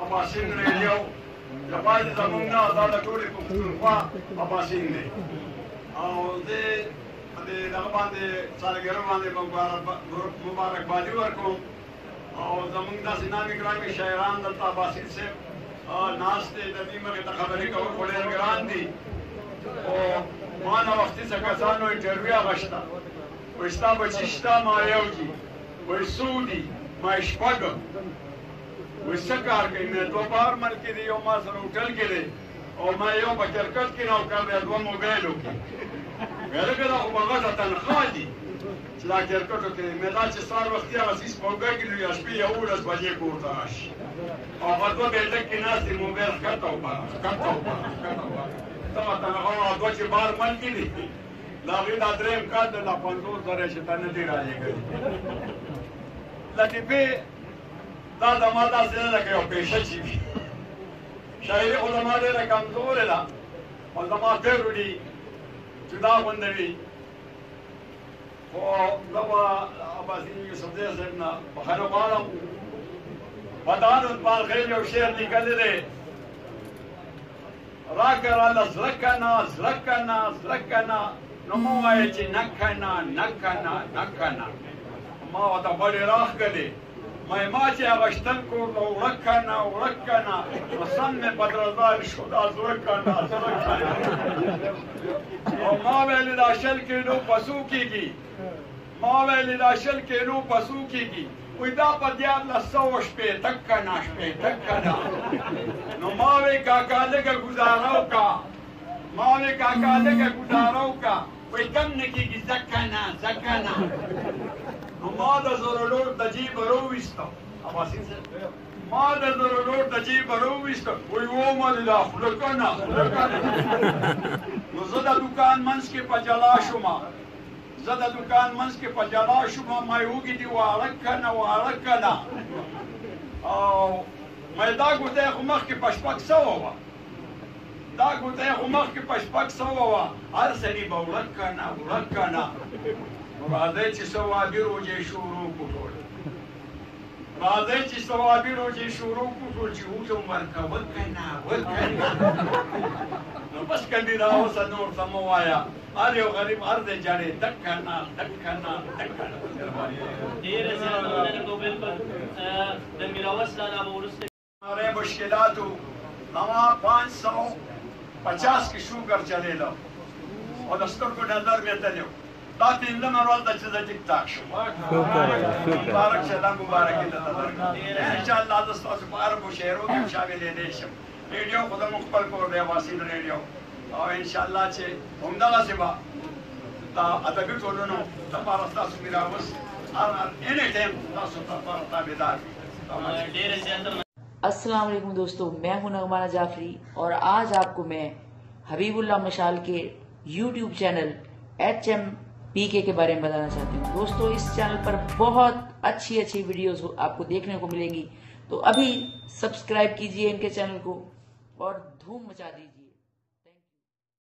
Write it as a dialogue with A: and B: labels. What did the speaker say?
A: اباسین ریډیو یوازې زموږ نه دا د ټولې پښتونخوا اباسین دی او زه د دغه باندې سالګرو باندې مبارکبادي ورکوم او زموږ داسې نامي ګرامي شاعران دلته اباسین صاحب ناست دی د دې مخې ته خبرې کول خو ډېر ګران دي او ما نه وختي څه کسانو انټرویو اخیسته وایي ستا بچي شته ما یو دي وایي څو دي ما شپږ وایي څه کار کوي مې دوه بارمل کې دي یو ما سره هوټل کې دی او ما یو په کرکټ کې نوکر دی دوه موبایلو کې ویې لکه دا خو به غټه تنخوا دي چې دا کرکټو کې مې دا چې سهار وختي هغه څیز په اوږه کې یا شپې 11 بجې کور ته راشي او په دوه بیلټک کې ناست دی موبایل ښکته وباره ښکته وباره ښکته وباره دغه تنخوا دوه چې بارمل کې دي د هغې دا درېیم کال دی لا 50,000 چې ته نه دي رالېږلي لطیفې دا زما داسې نه ده که یو پیشه چې وي شاعري خو زما ډېره کمزورې ده او زما فکر دي جدا غونده وي خو زه به عباسي یوسفزی صاحب نه بخښنه غواړم ودان اقبال خیل یو شعر لیکلی دی راکه راله زړه کنه زړه کنه زړه کنه نو مه وایه چې نه کنه نه کنه نه کنه ما ورته بډې راښکلې ما چې هغه شتن کور ته وړه کنه وړه کنه نو سم مې بدرزار شو دا زړه کنه زړه کنه او ما ویلې دا شل کیلو پسو کېږي ما ویلې دا شل کیلو پسو کېږي وایي دا په 1100 شپېته کنه شپېته کنه نو ما وایي کاکا لږه ګزاره وکړه ما وایي کاکا لږه ګزاره وکړه وایي کم نه کېږي ځه کنه ځه کنه نو ما د زرولور د جیبه راوویسته ما د زرولور د جیبه راوویسته وایي ومه دې دا خوله کنه خوله کنه نو زه د دوکان منځ کې په جلا شومه زه د دوکان منځ کې په جلا شومه ما یې وږي دي واړه کنه واړه کنه او ما یې دا ګوته خو مخکې په 600 وه دا ګوته خو مخکې په 600 وه هر سړي به وړه کنه وړه کنه راځئ چې ثوابي روژې شروع کړو راځئ چې ثوابي روژې شروع کړو چې حکم ورکوه کنه وکنه نو بس کندي دا اوسه نور څه مه وایه هر یو غریب هر ځای جاړې دک کنه دک کنه دک کنه
B: ډېره زیاته مننه کوو بلکل د میراوس لالا به وروسته
A: हमारे मुश्किलात हवा 550 की शुगर चलेलो और दस्तों को नजर में तलियो दाती इंदम रोल द चीज़ टिक टाक शो मुबारक शला मुबारक इंशाल्लाह दोस्तों से बार बुशेरों के शामिल लेने शम रेडियो खुदा मुखबर को दे वासिल रेडियो और इंशाल्लाह चे उम्दा से बा ता अदबी तोलनो तबारस्ता सुमिरावस एनी टाइम तासु तबारता बेदार
B: ढेर ज्यादा।
C: अस्सलाम वालेकुम दोस्तों, मैं हूं नगमाना जाफरी और आज आपको मैं हबीबुल्लाह मशाल के YouTube चैनल HMPK के बारे में बताना चाहती हूं। दोस्तों इस चैनल पर बहुत अच्छी वीडियोस आपको देखने को मिलेंगी, तो अभी सब्सक्राइब कीजिए इनके चैनल को और धूम मचा दीजिए।